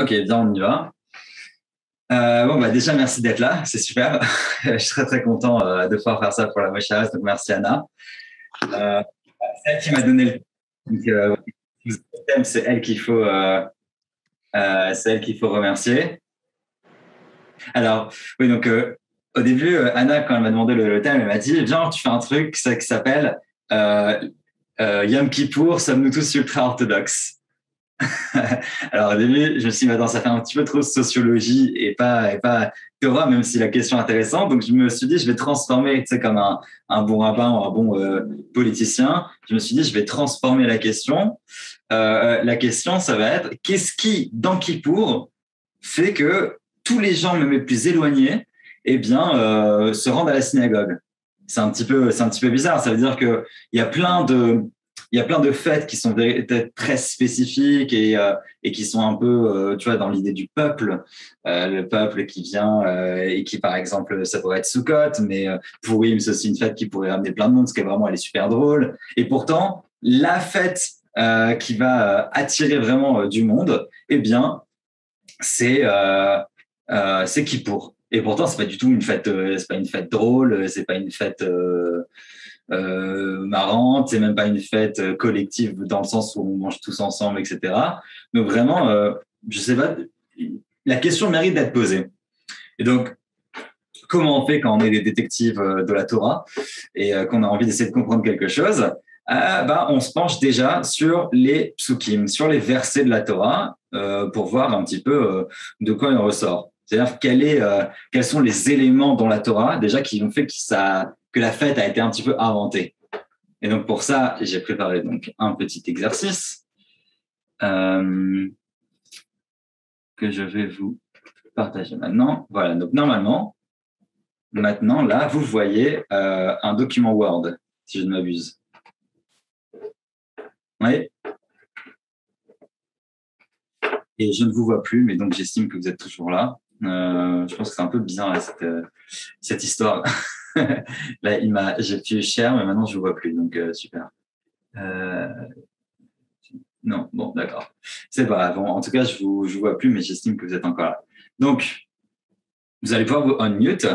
Ok, bien, on y va. Déjà, merci d'être là, c'est super. Je suis très, très content de pouvoir faire ça pour la Mocharas, donc merci Anna. Euh, c'est elle qui m'a donné le donc, le thème, c'est elle qu'il faut remercier. Alors, oui, donc au début, Anna, quand elle m'a demandé le thème, elle m'a dit, viens, tu fais un truc ça, qui s'appelle euh, Yom Kippour, sommes-nous tous ultra-orthodoxes? Alors au début, je me suis dit, attends, ça fait un petit peu trop sociologie et pas Torah, même si la question est intéressante. Donc je me suis dit, je vais transformer, tu sais, comme un bon rabbin ou un bon politicien, je me suis dit, je vais transformer la question. La question, ça va être, qu'est-ce qui, dans Kippour, fait que tous les gens, même les plus éloignés, eh bien, se rendent à la synagogue? C'est un petit peu bizarre. Ça veut dire que il y a plein de, il y a plein de fêtes qui sont très spécifiques et qui sont un peu, tu vois, dans l'idée du peuple, le peuple qui vient et qui, par exemple, ça pourrait être Sukkot, mais Purim, c'est aussi une fête qui pourrait ramener plein de monde, parce qu'elle vraiment, elle est super drôle. Et pourtant, la fête qui va attirer vraiment du monde, eh bien, c'est Kippour. Et pourtant, c'est pas du tout une fête, c'est pas une fête drôle, c'est pas une fête marrante, c'est même pas une fête collective dans le sens où on mange tous ensemble, etc. Donc vraiment, je sais pas, la question mérite d'être posée. Et donc, comment on fait quand on est des détectives de la Torah et qu'on a envie d'essayer de comprendre quelque chose? On se penche déjà sur les psukim, sur les versets de la Torah, pour voir un petit peu de quoi il ressort. C'est-à-dire quels sont les éléments dans la Torah déjà qui ont fait que la fête a été un petit peu inventée. Et donc pour ça, j'ai préparé donc un petit exercice que je vais vous partager maintenant. Voilà, donc normalement, maintenant là, vous voyez un document Word, si je ne m'abuse. Oui. Et je ne vous vois plus, mais donc j'estime que vous êtes toujours là. Je pense que c'est un peu bizarre là, cette histoire. Là, j'ai pu share, mais maintenant je ne vous vois plus, donc super. Non, bon, d'accord. C'est pas grave. Bon, en tout cas, je vous vois plus, mais j'estime que vous êtes encore là. Donc, vous allez pouvoir vous unmute.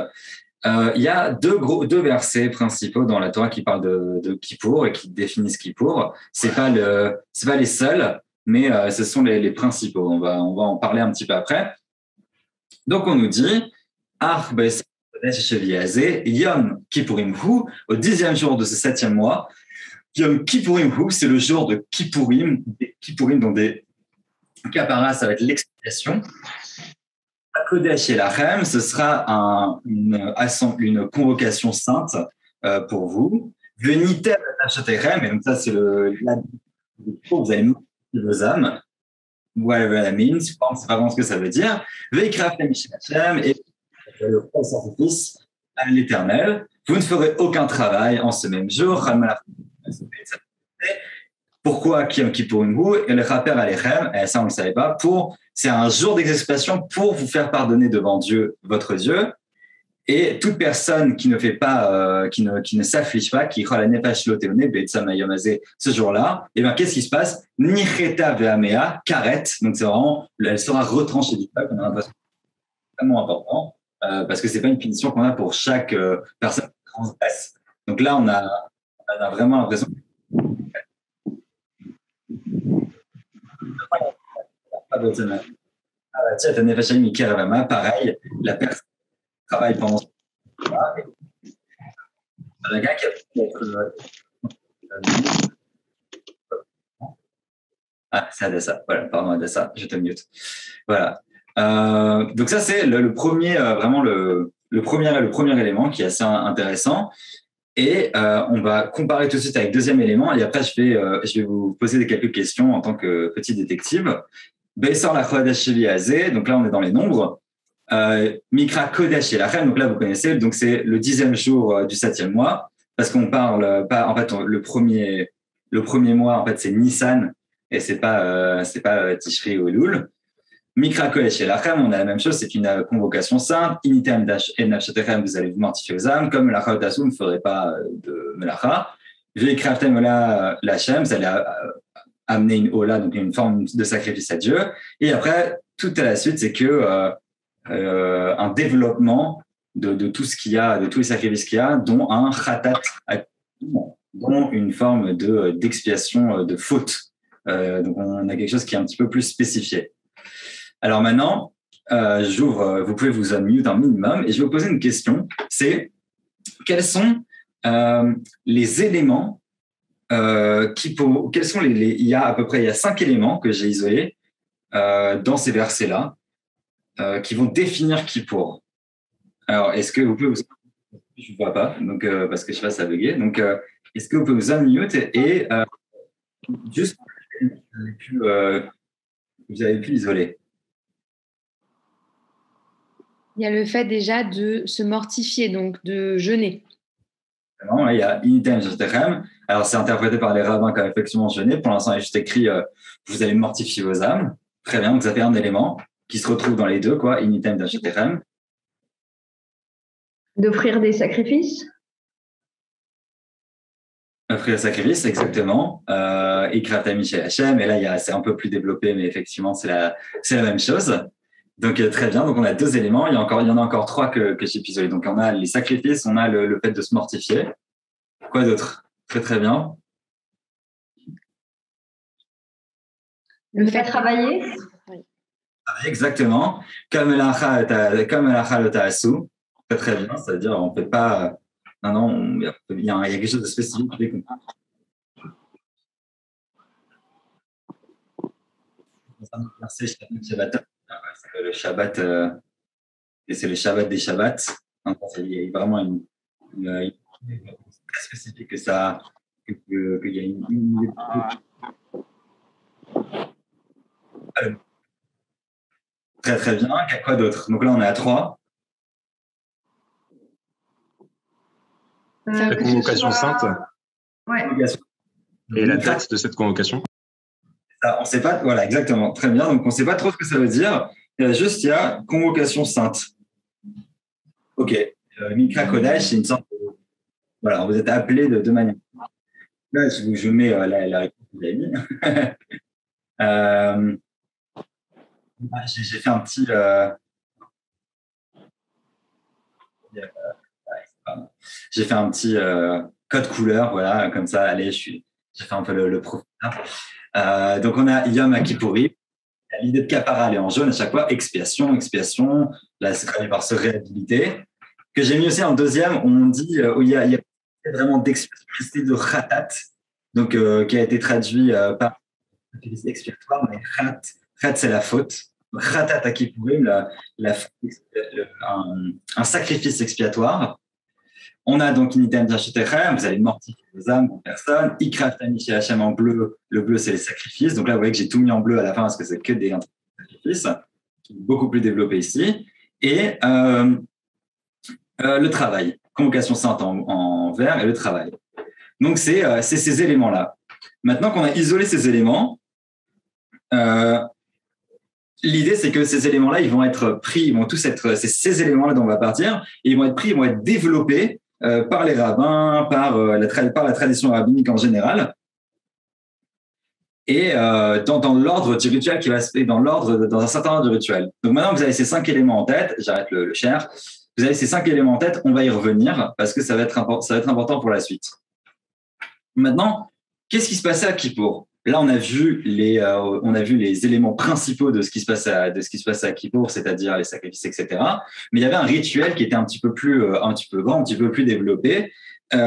Il y a deux versets principaux dans la Torah qui parlent de Kippour et qui définissent Kippour. C'est pas les seuls, mais ce sont les principaux. On va en parler un petit peu après. Donc, on nous dit, Yom Kippourim Hu, au 10e jour de ce 7e mois. Yom Kippourim Hu, c'est le jour de Kippourim, donc des Kapara, ça va être l'expiation. Kodesh et Lachem, ce sera une convocation sainte pour vous. Venite Tachatechem, et donc ça c'est vous allez marquer vos âmes. Whatever that means, je pense pas vraiment ce que ça veut dire. Veikrafem Shemachem, et le sacrifice à l'Éternel. Vous ne ferez aucun travail en ce même jour. Pourquoi Kiyom Kippourim Hu et le Chaper Alechem? Et ça, on ne le savait pas. C'est un jour d'expiation pour vous faire pardonner devant Dieu, votre Dieu. Et toute personne qui ne fait pas, qui ne s'afflige pas, qui croit la Nefesh Loteone, Be'etzam Hayomazé, ce jour-là, et bien, qu'est-ce qui se passe? Nicheta Ve'amea, karet. Donc, c'est vraiment, elle sera retranchée du peuple. On a l'impression que c'est vraiment important, parce que c'est pas une punition qu'on a pour chaque personne qui transgresse. Donc là, on a vraiment l'impression pareil, la personne travaille pendant ce temps-là. Un gars qui a c'est Adassa. Voilà, pardon, Adassa, je te mute. Voilà. Donc ça, c'est le premier, vraiment le premier élément qui est assez intéressant. Et on va comparer tout de suite avec le deuxième élément. Et après, je vais vous poser quelques questions en tant que petit détective. Baissor la Chodesh Sheli Azé, donc là on est dans les nombres. Mikra Kodesh Elachem, donc là vous connaissez, donc c'est le 10e jour du 7e mois, parce qu'on parle pas, en fait, le premier mois, en fait, c'est Nissan, et c'est pas Tishri ou Elul. Mikra Kodesh Elachem, on a la même chose, c'est une convocation sainte. Initem en Nafshetechem, vous allez vous mortifier aux âmes, comme la Chaotasu ne ferait pas de Melacha. Veikraftem Ola Lachem, vous allez amener une hola, donc une forme de sacrifice à Dieu. Et après, tout à la suite, c'est que un développement de tout ce qu'il y a, de tous les sacrifices qu'il y a, dont un khatat, dont une forme d'expiation de faute. Donc on a quelque chose qui est un petit peu plus spécifié. Alors maintenant, j'ouvre, vous pouvez vous unmute un minimum et je vais vous poser une question. C'est quels sont les éléments quels sont il y a à peu près il y a 5 éléments que j'ai isolés dans ces versets-là qui vont définir Kippour. Alors, est-ce que vous pouvez je ne vois pas, donc parce que je sais pas, ça a bugué. Donc, est-ce que vous pouvez vous unmute et juste vous avez pu isoler. Il y a le fait déjà de se mortifier, donc de jeûner. Il y a Initem Jotechem. Alors, c'est interprété par les rabbins comme effectivement jeûner. Pour l'instant, il est juste écrit vous allez mortifier vos âmes. Très bien, donc ça fait un élément qui se retrouve dans les deux, quoi. Initem Jotechem. D'offrir des sacrifices. Offrir des sacrifices, exactement. Ikrat Michel Hachem. Et là, c'est un peu plus développé, mais effectivement, c'est la même chose. Donc, très bien. Donc, on a 2 éléments. Il y en a encore 3 que j'ai pu isoler. Donc, on a les sacrifices, on a le fait de se mortifier. Quoi d'autre? Très, très bien. Le fait de travailler. Exactement. Comme l'Acha le ta'asu. Très, très bien. C'est-à-dire, on ne fait pas. Non, il y a quelque chose de spécifique. C'est le Shabbat, et c'est le Shabbat des Shabbats. Il y a vraiment une très spécifique que ça, qu'il y a une très très bien. Quoi d'autre? Donc là, on est à 3. La convocation sainte. Ouais. Et la date de cette convocation. On ne sait pas, voilà, exactement, très bien. Donc, on ne sait pas trop ce que ça veut dire. Il y a convocation sainte. Ok. Mikra Kodesh, c'est une sorte de. Voilà, vous êtes appelé de 2 manières. Là, je mets la réponse que vous avez mis. J'ai fait un petit. J'ai fait un petit code couleur, voilà, comme ça. Allez, j'ai fait un peu le professeur. Donc, on a Yom Kippourim. L'idée de Kapara, elle est en jaune à chaque fois. Expiation. Là, c'est traduit par se réhabiliter. Que j'ai mis aussi en deuxième, on dit où il y a vraiment d'explicité de Khatat, donc qui a été traduit par expiatoire, mais Khat, c'est la faute. Khatat à Kippourim, un sacrifice expiatoire. On a donc Initem Tachetechem, vous allez mortifier vos âmes, vos personnes. Ikraf Tamishi Hachem en bleu, le bleu c'est les sacrifices. Donc là, vous voyez que j'ai tout mis en bleu à la fin parce que c'est que des sacrifices, beaucoup plus développé ici. Et le travail, convocation sainte en vert et le travail. Donc c'est ces éléments-là. Maintenant qu'on a isolé ces éléments, l'idée c'est que ces éléments-là, ils vont être pris, ils vont tous être, c'est ces éléments-là dont on va partir, et ils vont être pris, ils vont être développés par les rabbins, par la tradition rabbinique en général, et dans l'ordre du rituel qui va se faire dans un certain ordre de rituel. Donc maintenant vous avez ces 5 éléments en tête, j'arrête le share. Vous avez ces 5 éléments en tête, on va y revenir parce que ça va être important pour la suite. Maintenant, qu'est-ce qui se passait à Kippour? Là, on a vu les éléments principaux de ce qui se passait à Kippour, c'est-à-dire les sacrifices, etc. Mais il y avait un rituel qui était un petit peu grand, un petit peu plus développé, qui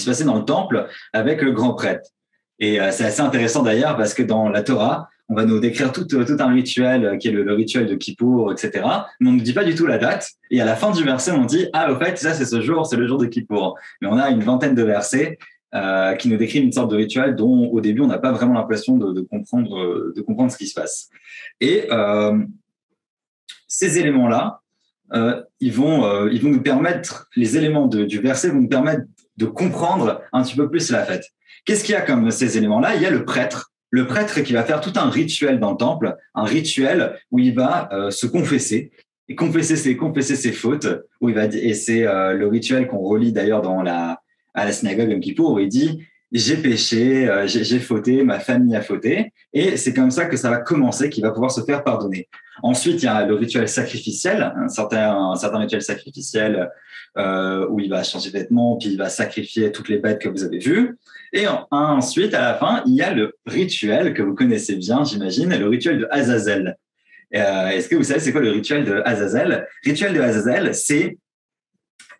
se passait dans le temple avec le grand prêtre. Et c'est assez intéressant d'ailleurs parce que dans la Torah, on va nous décrire tout un rituel qui est le rituel de Kippour, etc. Mais on ne nous dit pas du tout la date. Et à la fin du verset, on dit « Ah, au fait, ça, c'est ce jour, c'est le jour de Kippour. » Mais on a une vingtaine de versets qui nous décrivent une sorte de rituel dont, au début, on n'a pas vraiment l'impression de comprendre ce qui se passe. Et ces éléments-là, ils vont nous permettre, les éléments du verset vont nous permettre de comprendre un petit peu plus la fête. Qu'est-ce qu'il y a comme ces éléments-là? Il y a le prêtre qui va faire tout un rituel dans le temple, un rituel où il va se confesser. et confesser ses fautes. Où il va, et c'est le rituel qu'on relit d'ailleurs à la synagogue Yom Kippour, où il dit j'ai péché, j'ai fauté, ma famille a fauté, et c'est comme ça que ça va commencer, qu'il va pouvoir se faire pardonner. Ensuite, il y a le rituel sacrificiel, un certain rituel sacrificiel où il va changer de vêtements, puis il va sacrifier toutes les bêtes que vous avez vues. Et ensuite, à la fin, il y a le rituel que vous connaissez bien, j'imagine, le rituel de Azazel. Est-ce que vous savez c'est quoi le rituel de Azazel? Le rituel de Azazel, c'est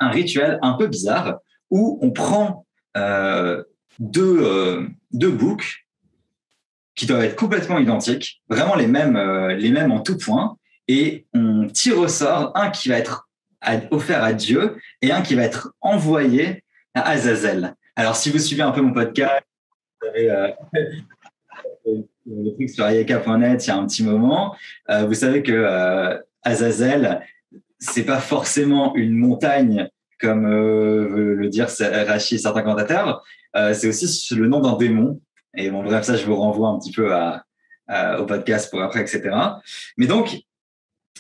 un rituel un peu bizarre où on prend deux boucs qui doivent être complètement identiques, vraiment les mêmes en tout point, et on tire au sort un qui va être offert à Dieu et un qui va être envoyé à Azazel. Alors, si vous suivez un peu mon podcast, vous avez le truc sur ayaka.net il y a un petit moment, vous savez que Azazel, c'est pas forcément une montagne comme veut le dire Rachi et certains commentateurs, c'est aussi le nom d'un démon. Et bon, bref, ça, je vous renvoie un petit peu au podcast pour après, etc. Mais donc,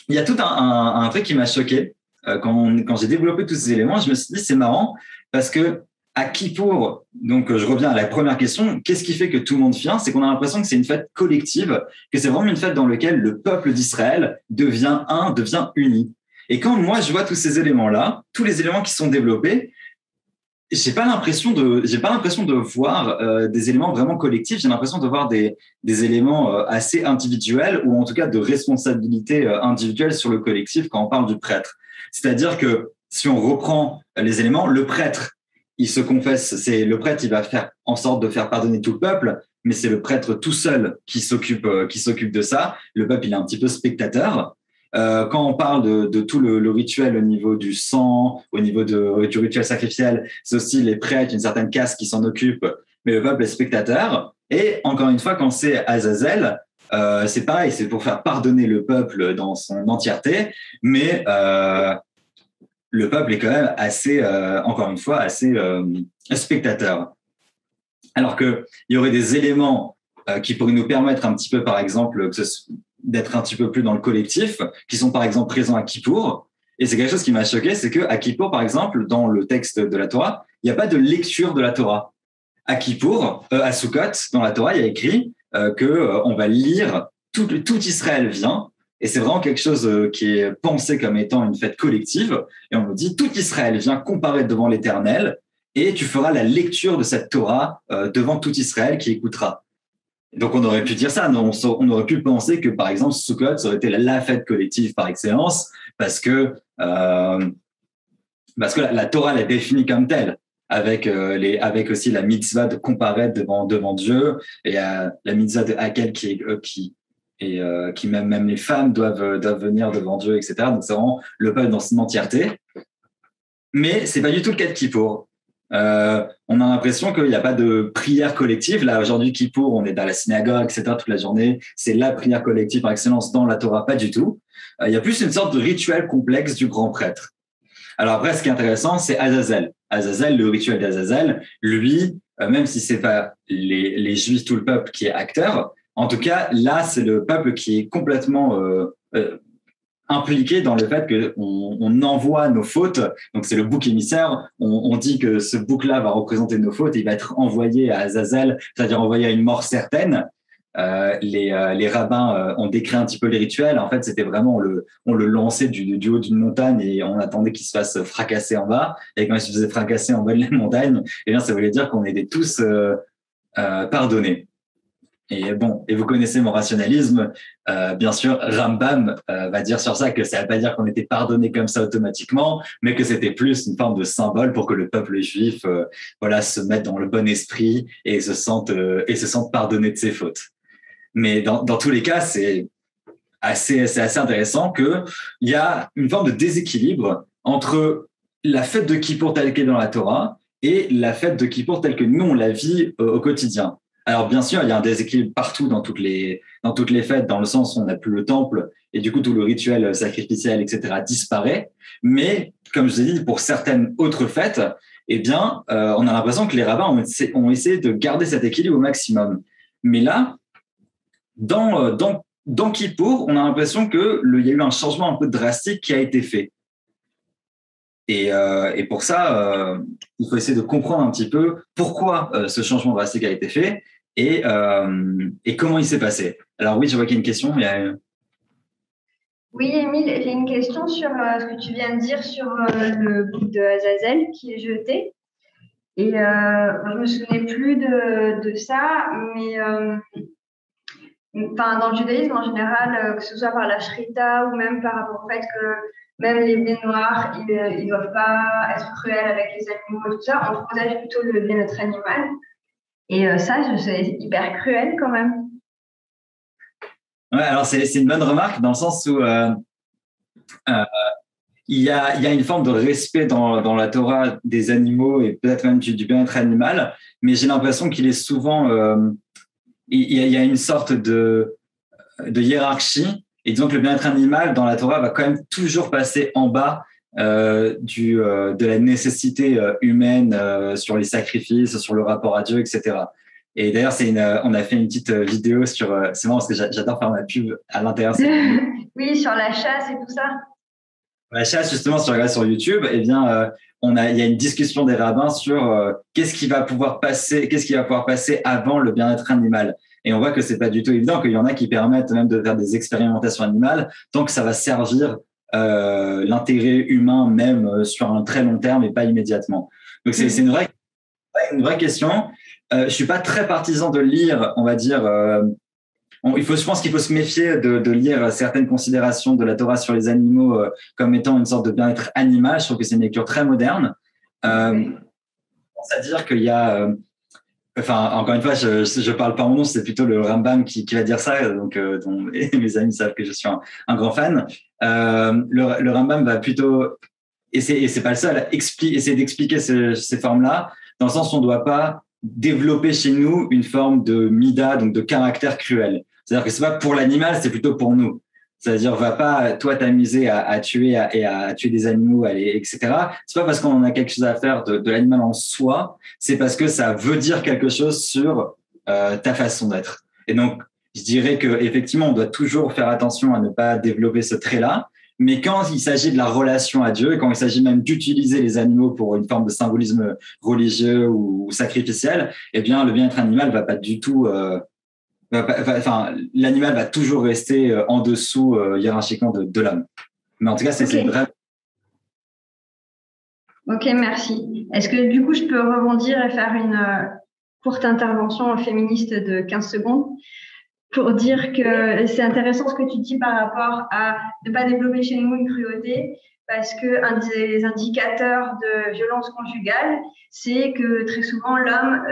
il y a tout un truc qui m'a choqué. Quand j'ai développé tous ces éléments, je me suis dit, c'est marrant parce que à Kippour, donc je reviens à la première question, qu'est-ce qui fait que tout le monde vient? C'est qu'on a l'impression que c'est une fête collective, que c'est vraiment une fête dans laquelle le peuple d'Israël devient uni. Et quand moi, je vois tous ces éléments-là, tous les éléments qui sont développés, j'ai pas l'impression de voir des éléments vraiment collectifs. J'ai l'impression de voir des éléments assez individuels ou en tout cas de responsabilité individuelle sur le collectif quand on parle du prêtre. C'est-à-dire que si on reprend les éléments, le prêtre, il se confesse, c'est le prêtre, il va faire en sorte de faire pardonner tout le peuple, mais c'est le prêtre tout seul qui s'occupe de ça. Le peuple, il est un petit peu spectateur. Quand on parle de tout le rituel au niveau du sang, au niveau du rituel sacrificiel, c'est aussi les prêtres, une certaine caste qui s'en occupe, mais le peuple est spectateur. Et encore une fois, quand c'est Azazel, c'est pareil, c'est pour faire pardonner le peuple dans son entièreté, mais le peuple est quand même assez, encore une fois, assez spectateur. Alors qu'il y aurait des éléments qui pourraient nous permettre un petit peu, par exemple, d'être un petit peu plus dans le collectif, qui sont par exemple présents à Kippour. Et c'est quelque chose qui m'a choqué, c'est qu'à Kippour, par exemple, dans le texte de la Torah, il n'y a pas de lecture de la Torah. À Kippour, à Sukkot, dans la Torah, il y a écrit qu'on va lire tout Israël vient. Et c'est vraiment quelque chose qui est pensé comme étant une fête collective. Et on nous dit, tout Israël vient comparaître devant l'Éternel et tu feras la lecture de cette Torah devant tout Israël qui écoutera. Donc, on aurait pu dire ça. On aurait pu penser que, par exemple, Sukkot, ça aurait été la fête collective par excellence parce que la Torah l'a définie comme telle, avec aussi la mitzvah de comparaître devant Dieu et la mitzvah de Hakel qui même les femmes doivent venir devant Dieu, etc. Donc, c'est vraiment le peuple dans son entièreté. Mais c'est pas du tout le cas de Kippour. On a l'impression qu'il n'y a pas de prière collective. Là, aujourd'hui, Kippour, on est dans la synagogue, etc. toute la journée. C'est la prière collective par excellence dans la Torah, pas du tout. Il y a plus une sorte de rituel complexe du grand prêtre. Alors après, ce qui est intéressant, c'est Azazel. Azazel, le rituel d'Azazel, lui, même si c'est pas les Juifs, tout le peuple qui est acteur, en tout cas, là, c'est le peuple qui est complètement impliqué dans le fait qu'on envoie nos fautes. Donc, c'est le bouc émissaire. On dit que ce bouc-là va représenter nos fautes et il va être envoyé à Azazel, c'est-à-dire envoyé à une mort certaine. Les rabbins ont décrit un petit peu les rituels. En fait, c'était vraiment, on le lançait du haut d'une montagne et on attendait qu'il se fasse fracasser en bas. Et quand il se faisait fracasser en bas de la montagne, eh bien, ça voulait dire qu'on était tous pardonnés. Et bon, et vous connaissez mon rationalisme, bien sûr, Rambam va dire sur ça que ça ne veut pas dire qu'on était pardonné comme ça automatiquement, mais que c'était plus une forme de symbole pour que le peuple juif, se mette dans le bon esprit et se sente pardonné de ses fautes. Mais dans tous les cas, c'est assez intéressant qu'il y a une forme de déséquilibre entre la fête de Kippour telle qu'elle est dans la Torah et la fête de Kippour telle que nous on la vit au quotidien. Alors, bien sûr, il y a un déséquilibre partout dans toutes les fêtes, dans le sens où on n'a plus le temple et du coup, tout le rituel sacrificiel, etc., disparaît. Mais, comme je vous ai dit, pour certaines autres fêtes, eh bien, on a l'impression que les rabbins ont essayé de garder cet équilibre au maximum. Mais là, dans dans Kippour, on a l'impression qu'il y a eu un changement un peu drastique qui a été fait. Et pour ça, il faut essayer de comprendre un petit peu pourquoi ce changement drastique a été fait et comment il s'est passé. Alors oui, je vois qu'il y a une question. Oui, Émile, j'ai une question sur ce que tu viens de dire sur le bouc de Azazel qui est jeté. Et je me souvenais plus de ça, mais dans le judaïsme en général, que ce soit par la shrita ou même par rapport au fait que même les blés noirs, ils ne doivent pas être cruels avec les animaux et tout ça, on protège plutôt le bien-être animal. Et ça, c'est hyper cruel quand même. Ouais, alors c'est une bonne remarque dans le sens où il y a une forme de respect dans la Torah des animaux et peut-être même du bien-être animal, mais j'ai l'impression qu'il est souvent il y a une sorte de hiérarchie. Et disons que le bien-être animal dans la Torah va quand même toujours passer en bas de la nécessité humaine sur les sacrifices, sur le rapport à Dieu, etc. Et d'ailleurs, on a fait une petite vidéo sur. C'est marrant parce que j'adore faire ma pub à l'intérieur. Oui, sur la chasse et tout ça. La chasse, justement, si tu regardes sur YouTube, eh bien, il y a une discussion des rabbins sur qu'est-ce qui va pouvoir passer avant le bien-être animal. Et on voit que c'est pas du tout évident, qu'il y en a qui permettent même de faire des expérimentations animales tant que ça va servir l'intérêt humain même sur un très long terme et pas immédiatement. Donc c'est une vraie question. Je suis pas très partisan de lire, on va dire. Je pense qu'il faut se méfier de lire certaines considérations de la Torah sur les animaux comme étant une sorte de bien-être animal. Je trouve que c'est une lecture très moderne. C'est-à-dire qu'il y a encore une fois, je parle pas en nom, c'est plutôt le Rambam qui va dire ça, donc dont mes amis savent que je suis un grand fan. Le Rambam va plutôt, et c'est pas le seul, essayer d'expliquer ces formes-là, dans le sens où on ne doit pas développer chez nous une forme de mida, donc de caractère cruel. C'est-à-dire que c'est pas pour l'animal, c'est plutôt pour nous. C'est-à-dire, va pas, toi, t'amuser à tuer et à tuer des animaux, etc. C'est pas parce qu'on a quelque chose à faire de l'animal en soi, c'est parce que ça veut dire quelque chose sur ta façon d'être. Et donc, je dirais que effectivement, on doit toujours faire attention à ne pas développer ce trait-là. Mais quand il s'agit de la relation à Dieu, et quand il s'agit même d'utiliser les animaux pour une forme de symbolisme religieux ou sacrificiel, eh bien, le bien-être animal va pas du tout l'animal va toujours rester en dessous hiérarchiquement de l'homme. Mais en tout cas, c'est une vraie. Ok, merci. Est-ce que du coup, je peux rebondir et faire une courte intervention féministe de 15 secondes pour dire que c'est intéressant ce que tu dis par rapport à ne pas développer chez nous une cruauté, parce qu'un des indicateurs de violence conjugale, c'est que très souvent, l'homme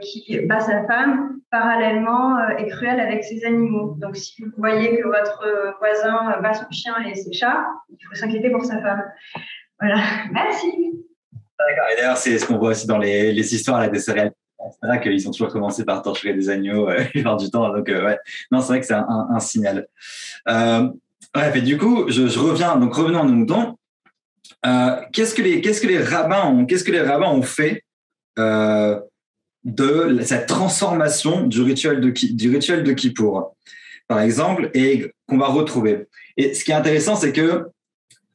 qui bat sa femme, parallèlement, est cruel avec ses animaux. Donc, si vous voyez que votre voisin bat son chien et ses chats, il faut s'inquiéter pour sa femme. Voilà, merci. D'accord. Et d'ailleurs, c'est ce qu'on voit aussi dans les histoires là, des céréales, etc., qu'ils ont toujours commencé par torturer des agneaux la plupart du temps. Donc, ouais. Non, c'est vrai que c'est un signal. Bref, et du coup, je reviens. Donc, revenons à nos moutons. Qu'est-ce que les rabbins ont fait de cette transformation du rituel de Kippour, par exemple, et qu'on va retrouver. Et ce qui est intéressant, c'est que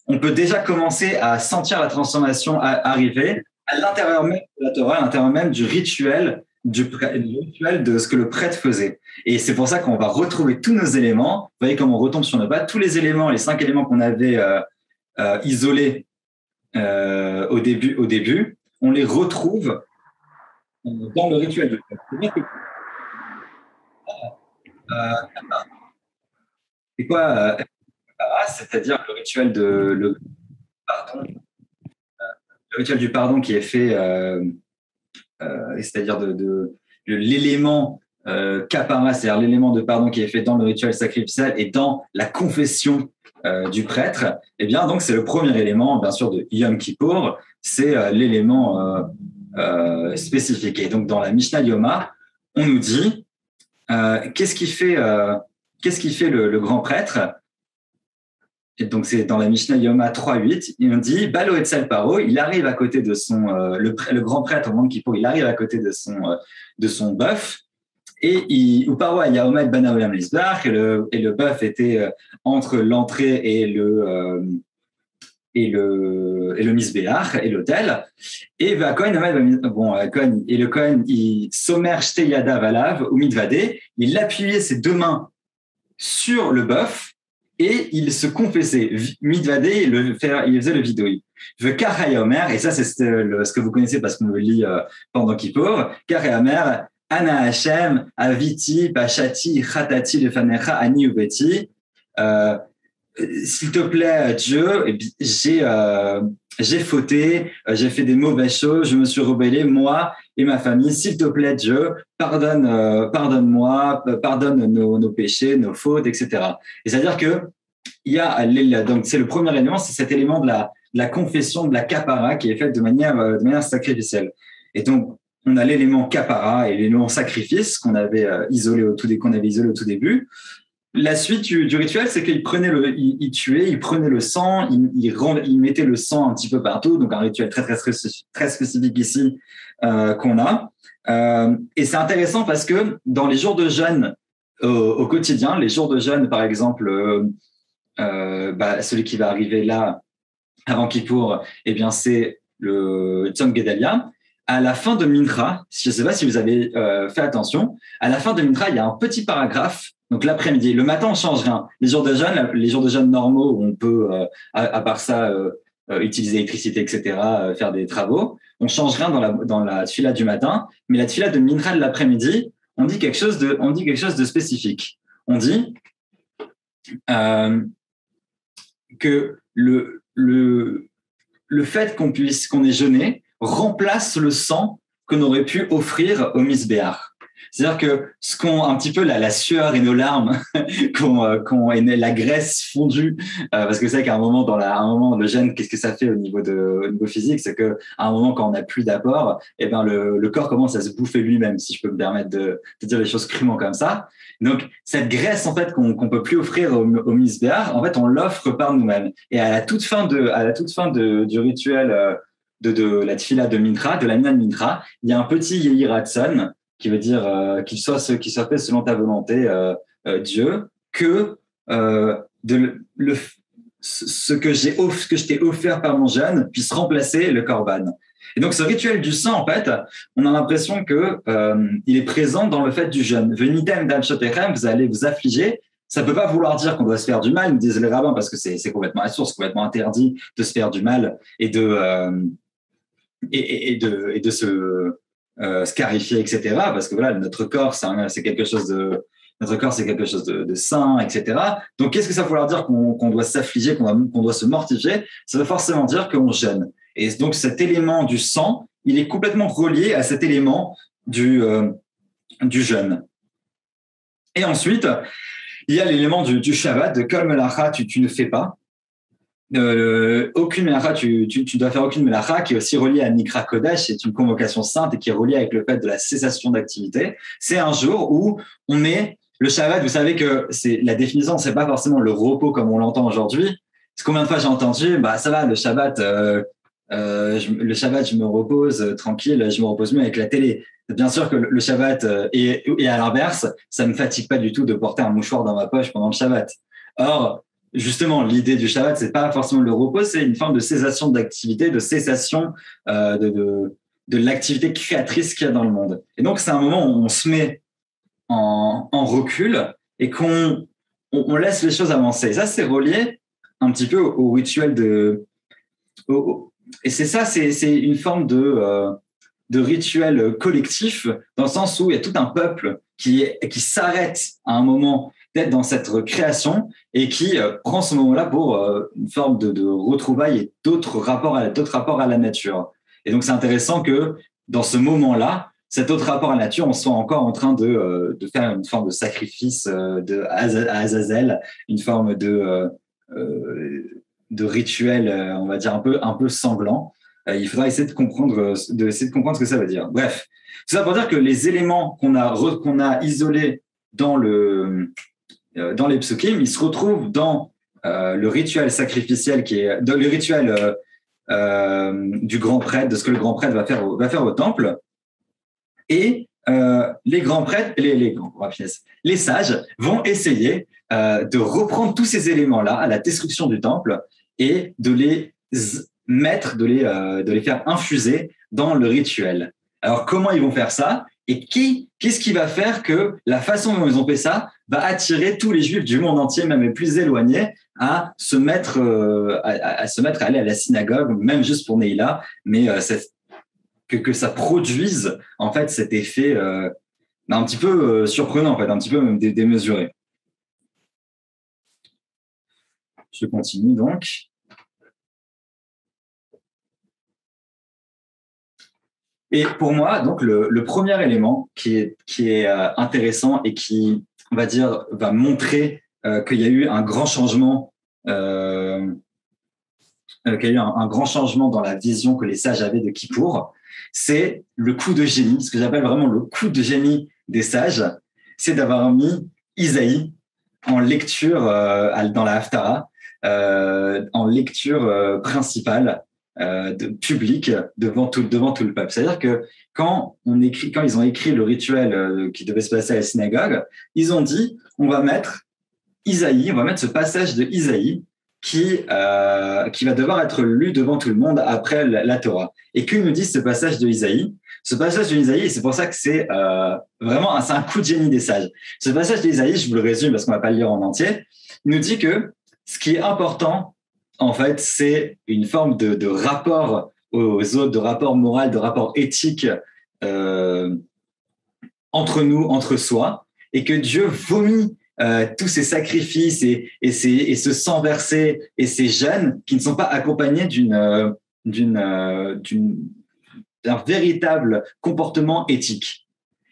on peut déjà commencer à sentir la transformation arriver à l'intérieur même de la Torah, à l'intérieur même du rituel de ce que le prêtre faisait. Et c'est pour ça qu'on va retrouver tous nos éléments. Vous voyez comment on retombe sur nos pas. Tous les éléments, les 5 éléments qu'on avait isolés au début, on les retrouve dans le rituel de prêtre. C'est quoi c'est-à-dire le rituel le rituel du pardon qui est fait, c'est-à-dire de l'élément kapara, c'est-à-dire l'élément de pardon qui est fait dans le rituel sacrificiel et dans la confession du prêtre. Eh bien, donc c'est le premier élément, bien sûr, de Yom Kippour, c'est l'élément spécifique. Et donc dans la Mishnah Yoma, on nous dit qu'est-ce qui fait le grand prêtre. Et donc, c'est dans la Mishnah Yoma 3.8, on dit Balo Etzel Paro, il arrive à côté de son, le grand prêtre au moment Kippour, il arrive à côté de son bœuf, ou paroi Yaomed Banaolam Lisbach, et le bœuf était entre l'entrée et le misbéach et l'autel. Et le Kohen, il sommerge Teyada Valav ou Mitvade, il appuyait ses deux mains sur le bœuf et il se confessait. Mitvade, il faisait le vidouille. Omer, et ça c'est ce que vous connaissez parce qu'on le lit pendant Kippour, Omer, Ana Hashem, Aviti, Pachati, Chatati, Lefanecha, Ani Ubeti. S'il te plaît, Dieu, j'ai fauté, j'ai fait des mauvaises choses, je me suis rebellé, moi et ma famille. S'il te plaît, Dieu, pardonne-moi, pardonne nos péchés, nos fautes, etc. Et c'est-à-dire que donc c'est le premier élément, c'est cet élément de la confession, de la kapara qui est faite de manière sacrificielle. Et donc, on a l'élément kapara et l'élément sacrifice qu'on avait isolé au tout début. La suite du rituel, c'est qu'il prenait il tuait, il prenait le sang, il mettait le sang un petit peu partout. Donc un rituel très très très spécifique ici qu'on a. Et c'est intéressant parce que dans les jours de jeûne au quotidien, les jours de jeûne, par exemple, celui qui va arriver là avant Kippour, eh bien c'est le Tzom Gedalia. À la fin de Mincha, je ne sais pas si vous avez fait attention, à la fin de Mincha, il y a un petit paragraphe. Donc l'après-midi, le matin, on change rien. Les jours de jeûne normaux, où on peut, à part ça, utiliser l'électricité, etc., faire des travaux. On change rien dans la tfila du matin, mais la tfila de Mincha de l'après-midi, on dit quelque chose de spécifique. On dit que le fait qu'on ait jeûné remplace le sang qu'on aurait pu offrir au misbéach. C'est-à-dire que un petit peu la sueur et nos larmes, et la graisse fondue, parce que c'est vrai qu'à un moment le jeûne, qu'est-ce que ça fait au niveau physique, c'est que à un moment quand on n'a plus d'apport, eh ben le corps commence à se bouffer lui-même, si je peux me permettre de dire les choses crûment comme ça. Donc cette graisse en fait qu'on peut plus offrir au misbéach, en fait on l'offre par nous-mêmes. Et à la toute fin du rituel de la tfila de Mincha, de la Minyan Mincha, il y a un petit Yehi Ratson, qui veut dire qu'il soit fait selon ta volonté, Dieu, que ce que je t'ai offert par mon jeûne puisse remplacer le korban. Et donc ce rituel du sang, en fait, on a l'impression que il est présent dans le fait du jeûne. Venitem dam shotechem, vous allez vous affliger. Ça peut pas vouloir dire qu'on doit se faire du mal, disent les rabbins, parce que c'est complètement à source, complètement interdit de se faire du mal et de se scarifier, etc. Parce que voilà, notre corps, c'est quelque chose de sain, etc. Donc, qu'est-ce que ça veut vouloir dire qu'on doit s'affliger, qu'on doit se mortifier? Ça veut forcément dire qu'on jeûne. Et donc, cet élément du sang, il est complètement relié à cet élément du jeûne. Et ensuite, il y a l'élément du Shabbat, de Kol Melacha, tu ne fais pas. Aucune melacha, tu dois faire aucune melacha, qui est aussi reliée à Nikra Kodesh, c'est une convocation sainte et qui est reliée avec le fait de la cessation d'activité. C'est un jour où on est le Shabbat. Vous savez que c'est la définition, c'est pas forcément le repos comme on l'entend aujourd'hui. Combien de fois j'ai entendu, ça va, le Shabbat, je me repose tranquille, je me repose mieux avec la télé. Bien sûr que le Shabbat et à l'inverse, ça ne me fatigue pas du tout de porter un mouchoir dans ma poche pendant le Shabbat. Or, justement, l'idée du Shabbat, c'est pas forcément le repos, c'est une forme de cessation d'activité, de cessation de l'activité créatrice qu'il y a dans le monde. Et donc, c'est un moment où on se met en recul et qu'on laisse les choses avancer. Et ça, c'est relié un petit peu au rituel et c'est ça, c'est une forme de rituel collectif, dans le sens où il y a tout un peuple qui s'arrête à un moment d'être dans cette création et qui prend ce moment-là pour une forme de retrouvailles et d'autres rapports à la nature. Et donc, c'est intéressant que dans ce moment-là, cet autre rapport à la nature, on soit encore en train de faire une forme de sacrifice à Azazel, une forme de rituel, on va dire un peu sanglant. Il faudra essayer de comprendre ce que ça veut dire. Bref, tout ça pour dire que les éléments qu'on a isolés dans les psukim, ils se retrouvent dans le rituel sacrificiel qui est dans le rituel du grand prêtre, de ce que le grand prêtre va faire au temple. Et les grands prêtres, les sages vont essayer de reprendre tous ces éléments-là à la destruction du temple et de les de les faire infuser dans le rituel. Alors, comment ils vont faire ça? Et qu'est-ce qui va faire que la façon dont ils ont fait ça va attirer tous les Juifs du monde entier, même les plus éloignés, à se mettre à aller à la synagogue, même juste pour Neila, mais que ça produise en fait cet effet un petit peu surprenant, en fait, un petit peu même démesuré. Je continue donc. Et pour moi, donc le premier élément qui est intéressant et qui, on va dire, va montrer qu'il y a eu un grand changement, qu'il y a eu un grand changement dans la vision que les sages avaient de Kippour, c'est le coup de génie, ce que j'appelle vraiment le coup de génie des sages, c'est d'avoir mis Isaïe en lecture dans la Haftara, en lecture principale. Public devant tout le peuple. C'est-à-dire que quand ils ont écrit le rituel qui devait se passer à la synagogue, ils ont dit on va mettre ce passage de Isaïe qui va devoir être lu devant tout le monde après la Torah. Et que nous dit ce passage de Isaïe? Ce passage de Isaïe, c'est pour ça que c'est vraiment c'est un coup de génie des sages. Ce passage de Isaïe, je vous le résume parce qu'on va pas le lire en entier, il nous dit que ce qui est important, en fait, c'est une forme de rapport aux autres, de rapport moral, de rapport éthique entre nous, entre soi, et que Dieu vomit tous ces sacrifices et ce sang versé et ces jeûnes qui ne sont pas accompagnés d'un véritable comportement éthique.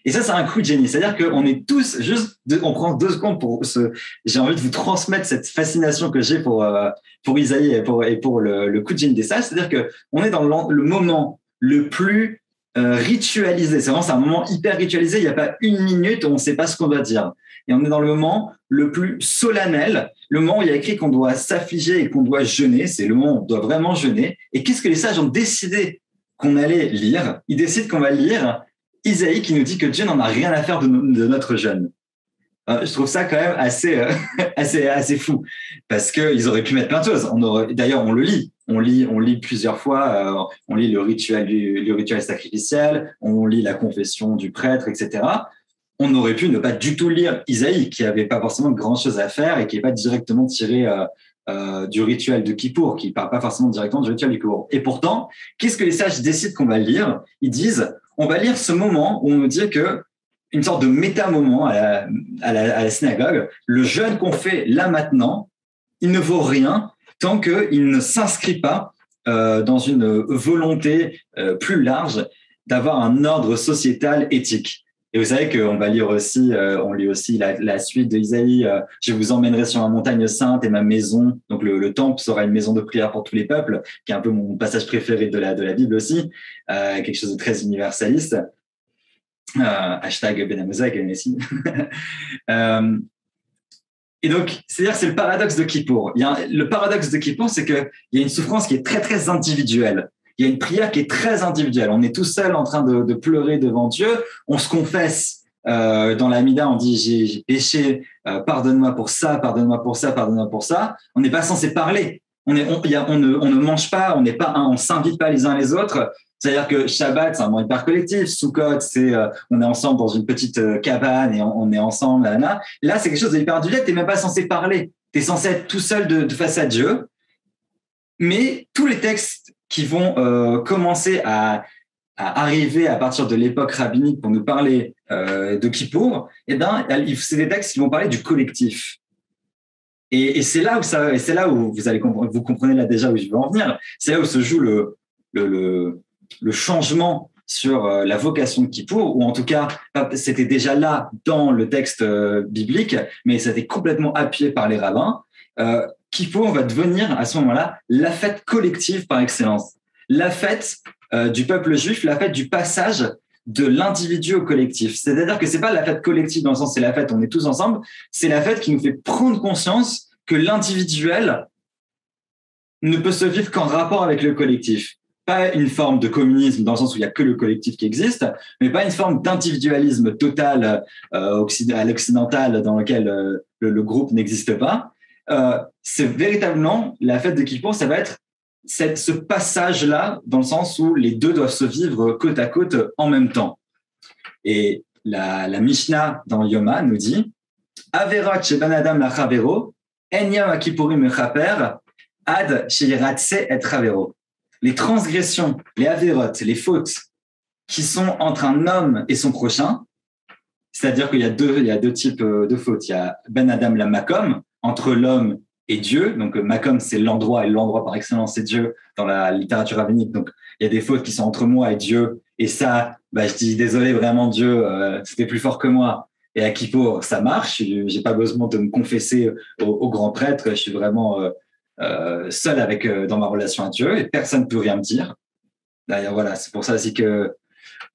Et ça, c'est un coup de génie. C'est-à-dire qu'on est tous on prend 2 secondes j'ai envie de vous transmettre cette fascination que j'ai pour Isaïe et pour le coup de génie des sages. C'est-à-dire que on est dans le moment le plus ritualisé. C'est un moment hyper ritualisé. Il n'y a pas une minute où on ne sait pas ce qu'on doit dire. Et on est dans le moment le plus solennel, le moment où il y a écrit qu'on doit s'affliger et qu'on doit jeûner. C'est le moment où on doit vraiment jeûner. Et qu'est-ce que les sages ont décidé qu'on allait lire? Ils décident qu'on va lire Isaïe qui nous dit que Dieu n'en a rien à faire de notre jeûne. Je trouve ça quand même assez fou parce qu'ils auraient pu mettre plein de choses. D'ailleurs, on le lit. On lit plusieurs fois. On lit le rituel sacrificiel. On lit la confession du prêtre, etc. On aurait pu ne pas du tout lire Isaïe qui avait pas forcément grand chose à faire et qui n'est pas directement tiré du rituel de Kippour, qui parle pas forcément directement du rituel du Kippour. Et pourtant, qu'est-ce que les sages décident qu'on va lire? Ils disent on va lire ce moment où on nous dit que une sorte de méta-moment à la synagogue, le jeûne qu'on fait là maintenant, il ne vaut rien tant qu'il ne s'inscrit pas dans une volonté plus large d'avoir un ordre sociétal éthique. Et vous savez qu'on va lire aussi, on lit aussi la suite de Isaïe. Je vous emmènerai sur la montagne sainte et ma maison. Donc le temple sera une maison de prière pour tous les peuples, qui est un peu mon passage préféré de la Bible aussi, quelque chose de très universaliste. Hashtag Ben Hamoza avec Messi. Et donc, c'est le paradoxe de Kippour. Le paradoxe de Kippour, c'est qu'il y a une souffrance qui est très, très individuelle. Il y a une prière qui est très individuelle. On est tout seul en train de pleurer devant Dieu. On se confesse dans la Mida, on dit j'ai péché, pardonne-moi pour ça, pardonne-moi pour ça, pardonne-moi pour ça. On n'est pas censé parler. On ne mange pas, on s'invite pas les uns les autres. C'est-à-dire que Shabbat, c'est un moment hyper collectif. Sukkot, on est ensemble dans une petite cabane et on est ensemble. Là, c'est quelque chose d'hyper individuel. T'es même pas censé parler. T'es censé être tout seul de face à Dieu. Mais tous les textes qui vont commencer à arriver à partir de l'époque rabbinique pour nous parler de Kippour, c'est des textes qui vont parler du collectif. Et c'est là où vous comprenez là déjà où je veux en venir. C'est là où se joue le changement sur la vocation de Kippour, ou en tout cas, c'était déjà là dans le texte biblique, mais c'était complètement appuyé par les rabbins. Kippour va devenir à ce moment-là la fête collective par excellence, la fête du peuple juif, la fête du passage de l'individu au collectif. C'est-à-dire que c'est pas la fête collective dans le sens c'est la fête on est tous ensemble, c'est la fête qui nous fait prendre conscience que l'individuel ne peut se vivre qu'en rapport avec le collectif. pas une forme de communisme dans le sens où il y a que le collectif qui existe, mais pas une forme d'individualisme total à l'occidental dans lequel le groupe n'existe pas. C'est véritablement la fête de Kippour, ça va être ce passage-là dans le sens où les deux doivent se vivre côte à côte en même temps. Et la Mishnah dans Yoma nous dit Averot sheban adam lachavero en yom kippurim mechaper ad sheyiratse et chavero. Les transgressions, les avérotes, les fautes qui sont entre un homme et son prochain, c'est-à-dire qu'il y a deux types de fautes. Il y a ben adam la makom, entre l'homme et Dieu. Donc, makom, c'est l'endroit, et l'endroit par excellence, c'est Dieu dans la littérature rabbinique. Donc, il y a des fautes qui sont entre moi et Dieu. Et ça, je dis désolé, vraiment, Dieu, c'était plus fort que moi. Et à Kippour, ça marche. J'ai pas besoin de me confesser au grand prêtre. Je suis vraiment seul dans ma relation à Dieu et personne ne peut rien me dire. D'ailleurs, voilà, c'est pour ça aussi que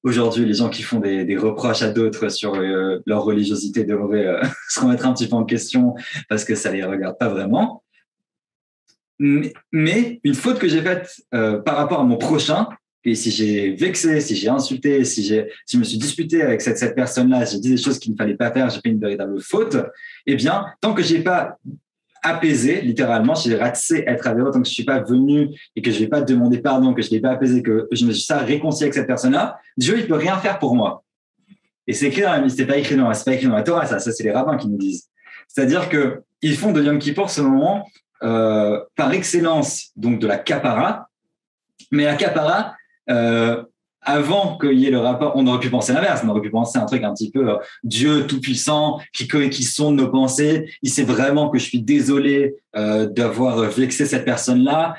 aujourd'hui, les gens qui font des reproches à d'autres sur leur religiosité devraient se remettre un petit peu en question parce que ça les regarde pas vraiment. Mais une faute que j'ai faite par rapport à mon prochain, et si j'ai vexé, si j'ai insulté, si je me suis disputé avec cette personne-là, j'ai dit des choses qu'il ne fallait pas faire, j'ai fait une véritable faute, eh bien, tant que j'ai pas apaisé, littéralement, j'ai raté être avéro, tant que je suis pas venu et que je vais pas demander pardon, que je l'ai pas apaisé, que je me suis ça réconcilié avec cette personne-là, Dieu, il peut rien faire pour moi. Et c'est écrit c'est pas écrit dans la Torah, ça c'est les rabbins qui nous disent. C'est-à-dire que ils font de Yom Kippour ce moment par excellence, donc de la kapara, mais la kapara, avant qu'il y ait le rapport, on aurait pu penser l'inverse, on aurait pu penser un truc un petit peu Dieu tout-puissant qui sonde nos pensées, il sait vraiment que je suis désolé d'avoir vexé cette personne-là,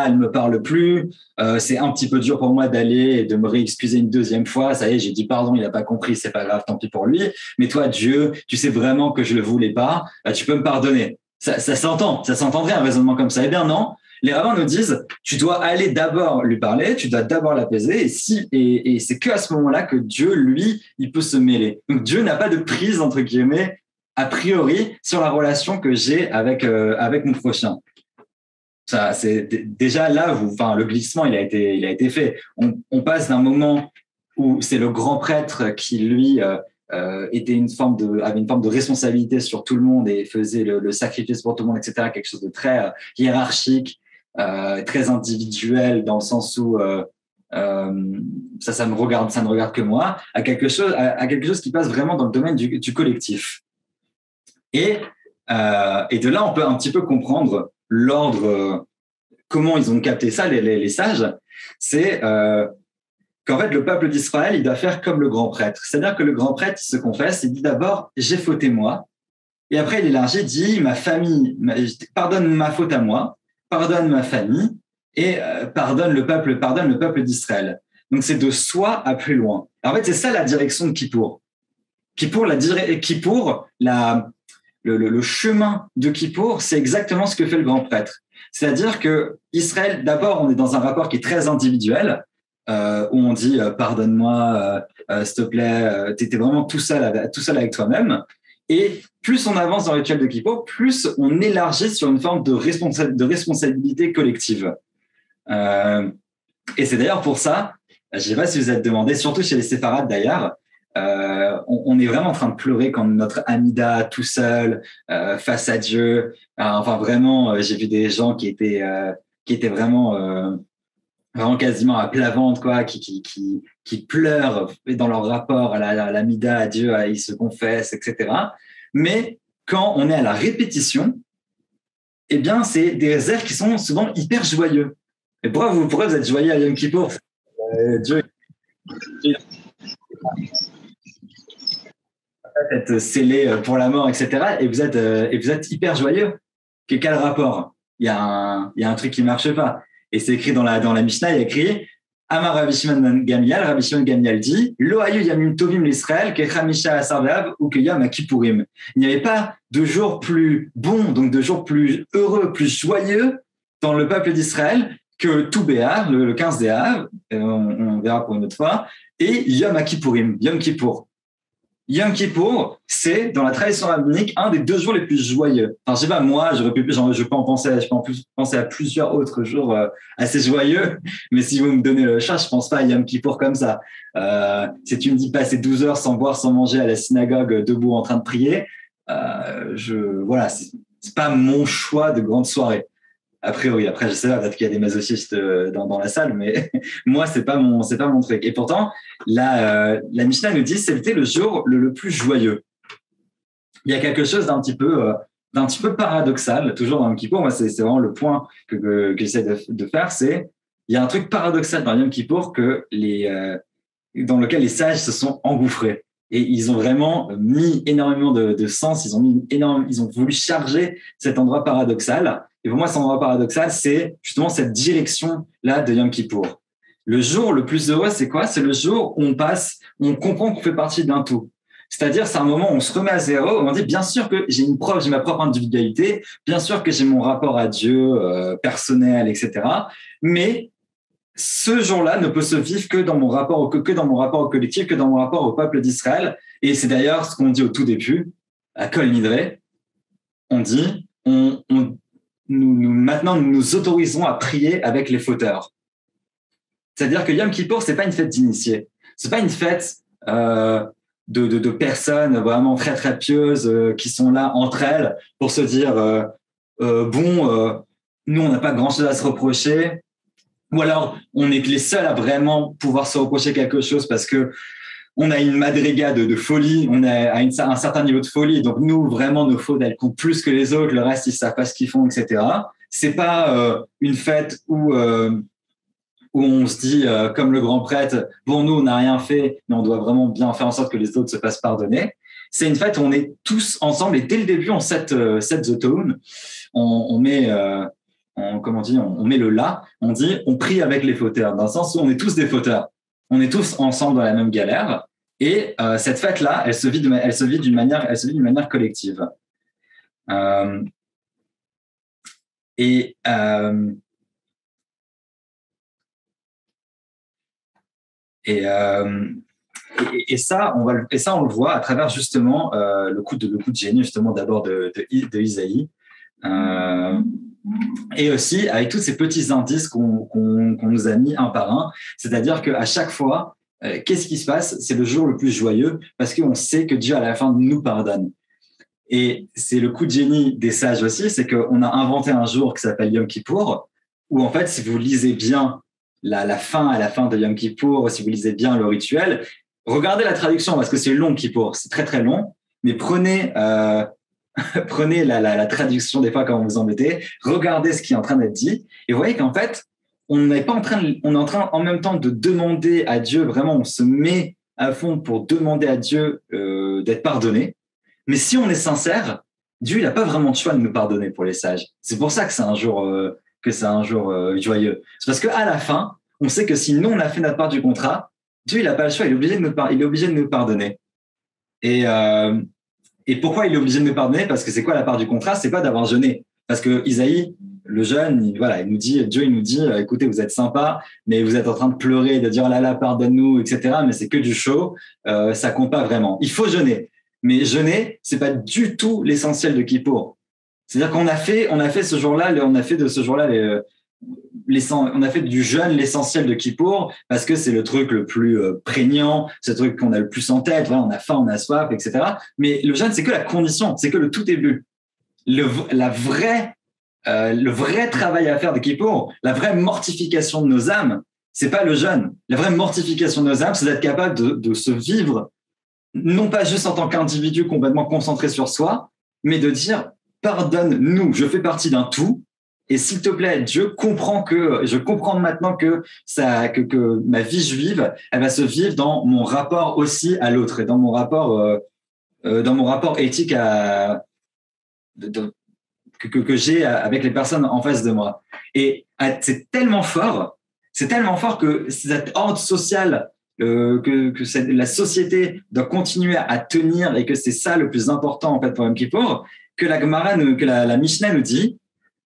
elle me parle plus, c'est un petit peu dur pour moi d'aller et de me réexcuser une deuxième fois, ça y est, j'ai dit pardon, il a pas compris, c'est pas grave, tant pis pour lui, mais toi Dieu, tu sais vraiment que je le voulais pas, tu peux me pardonner. Ça s'entendrait un raisonnement comme ça. Eh bien non, les rabbins nous disent, tu dois aller d'abord lui parler, tu dois d'abord l'apaiser, et c'est que à ce moment-là que Dieu, lui, il peut se mêler. Donc Dieu n'a pas de prise entre guillemets a priori sur la relation que j'ai avec mon prochain. Ça, c'est déjà là où, le glissement, il a été fait. On passe d'un moment où c'est le grand prêtre qui lui avait une forme de responsabilité sur tout le monde et faisait le sacrifice pour tout le monde, etc. Quelque chose de très hiérarchique. Très individuel dans le sens où ça ne regarde que moi, à quelque chose qui passe vraiment dans le domaine du collectif. Et de là, on peut un petit peu comprendre l'ordre, comment ils ont capté ça, les sages. C'est qu'en fait, le peuple d'Israël, il doit faire comme le grand prêtre. C'est-à-dire que le grand prêtre, il se confesse, il dit d'abord, j'ai fauté moi. Et après, il élargit, il dit, ma famille, pardonne ma faute à moi, pardonne ma famille et pardonne le peuple d'Israël. Donc, c'est de soi à plus loin. En fait, c'est ça la direction de Kippour. Le chemin de Kippour, c'est exactement ce que fait le grand prêtre. C'est-à-dire que Israël, d'abord, on est dans un rapport qui est très individuel, où on dit pardonne-moi, s'il te plaît, t'étais vraiment tout seul avec toi-même. Et plus on avance dans le rituel de Kippour, plus on élargit sur une forme de responsabilité collective. Et c'est d'ailleurs pour ça, je ne sais pas si vous êtes demandé, surtout chez les séfarades d'ailleurs, on est vraiment en train de pleurer quand notre Amida tout seul face à Dieu. Enfin vraiment, j'ai vu des gens qui étaient vraiment quasiment à plat ventre, quoi, qui pleurent dans leur rapport à l'Amida, à Dieu, ils se confessent, etc. Mais quand on est à la répétition, eh bien, c'est des airs qui sont souvent hyper joyeux. Et pourquoi vous êtes joyeux à Yom Kippour? Dieu être scellé pour la mort, etc. Et vous êtes hyper joyeux. Quel rapport? Il y a un truc qui marche pas. Et c'est écrit dans la Mishnah, il y a écrit Amar Rabbi Shimon Gamliel dit Lo hayu yamim tovim l'Israël ke chamisha asar b'av ou ke yom Kippourim. Il n'y avait pas de jour plus bon, donc de jour plus heureux, plus joyeux dans le peuple d'Israël que tout Béar, le 15 des Av, on verra pour une autre fois, et Yom Kippourim, Yom Kippour. Yom Kippour, c'est, dans la tradition rabbinique, un des 2 jours les plus joyeux. Enfin, je sais pas, moi, je peux en penser à plusieurs autres jours assez joyeux, mais si vous me donnez le choix, je pense pas à Yom Kippour comme ça. Si tu me dis passer 12 heures sans boire, sans manger à la synagogue, debout en train de prier, voilà, c'est pas mon choix de grande soirée. A priori, après, je sais pas, peut-être qu'il y a des masochistes dans la salle, mais moi, c'est pas mon truc. Et pourtant, la Mishnah nous dit, c'était le jour le plus joyeux. Il y a quelque chose d'un petit peu paradoxal, toujours dans Yom Kippour. Moi, c'est vraiment le point que j'essaie de faire, c'est, il y a un truc paradoxal dans Yom Kippour dans lequel les sages se sont engouffrés. Et ils ont vraiment mis énormément de sens, ils ont voulu charger cet endroit paradoxal. Et pour moi, cet endroit paradoxal, c'est justement cette direction-là de Yom Kippour. Le jour le plus heureux, c'est quoi? C'est le jour où on comprend qu'on fait partie d'un tout. C'est-à-dire, c'est un moment où on se remet à zéro, où on dit, bien sûr que j'ai ma propre individualité, bien sûr que j'ai mon rapport à Dieu personnel, etc. Mais ce jour-là ne peut se vivre que dans mon rapport au collectif, que dans mon rapport au peuple d'Israël. Et c'est d'ailleurs ce qu'on dit au tout début, à Kol Nidre. On dit, maintenant, nous nous autorisons à prier avec les fauteurs. C'est-à-dire que Yom Kippour, c'est pas une fête d'initiés. C'est pas une fête de personnes vraiment très, très pieuses qui sont là entre elles pour se dire, nous, on n'a pas grand-chose à se reprocher. Ou alors, on est les seuls à vraiment pouvoir se reprocher quelque chose parce que on a une madriga de folie, on a un certain niveau de folie. Donc, nous, vraiment, nos fautes, elles comptent plus que les autres. Le reste, ils savent pas ce qu'ils font, etc. C'est pas une fête où on se dit, comme le grand prêtre, bon, nous, on n'a rien fait, mais on doit vraiment bien faire en sorte que les autres se fassent pardonner. C'est une fête où on est tous ensemble et dès le début, on set the tone. On met... on met le là, on dit, on prie avec les fauteurs, dans le sens où on est tous des fauteurs. On est tous ensemble dans la même galère. Et cette fête-là, elle se vit d'une manière collective. Et ça, on le voit à travers justement le coup de génie, justement d'abord de Isaïe. Et aussi avec tous ces petits indices qu'on nous a mis un par un, c'est-à-dire qu'à chaque fois, qu'est-ce qui se passe? C'est le jour le plus joyeux parce qu'on sait que Dieu à la fin nous pardonne. Et c'est le coup de génie des sages aussi, c'est qu'on a inventé un jour qui s'appelle Yom Kippour, où en fait, si vous lisez bien la fin à la fin de Yom Kippour, si vous lisez bien le rituel, regardez la traduction parce que c'est long Kippour, c'est très très long, mais prenez la traduction des fois quand vous vous embêtez, regardez ce qui est en train d'être dit et vous voyez qu'en fait on est en train en même temps de demander à Dieu, vraiment on se met à fond pour demander à Dieu d'être pardonné, mais si on est sincère, Dieu il n'a pas vraiment de choix de nous pardonner pour les sages. C'est pour ça que c'est un jour joyeux. C'est parce qu'à la fin on sait que si nous on a fait notre part du contrat, Dieu il n'a pas le choix, il est obligé de nous pardonner. Et pourquoi il est obligé de nous pardonner? Parce que c'est quoi la part du contrat? C'est pas d'avoir jeûné. Parce que Isaïe, le jeune, Dieu il nous dit, écoutez, vous êtes sympa, mais vous êtes en train de pleurer, de dire, oh là là, pardonne-nous, etc. Mais c'est que du show, ça compte pas vraiment. Il faut jeûner. Mais jeûner, c'est pas du tout l'essentiel de Kippour. C'est-à-dire qu'on a fait ce jour-là, on a fait de ce jour-là on a fait du jeûne l'essentiel de Kippour parce que c'est le truc le plus prégnant, c'est le truc qu'on a le plus en tête. Voilà, on a faim, on a soif, etc. Mais le jeûne, c'est que la condition, c'est que le tout début. Le vrai travail à faire de Kippour, la vraie mortification de nos âmes, c'est pas le jeûne. La vraie mortification de nos âmes, c'est d'être capable de se vivre, non pas juste en tant qu'individu complètement concentré sur soi, mais de dire pardonne-nous, je fais partie d'un tout. Et s'il te plaît, je comprends maintenant que ma vie juive, elle va se vivre dans mon rapport aussi à l'autre et dans mon rapport éthique que j'ai avec les personnes en face de moi. Et c'est tellement fort que cette ordre social que la société doit continuer à tenir et que c'est ça le plus important en fait pour Yom Kippour, que la Gemara, que la Mishnah nous dit.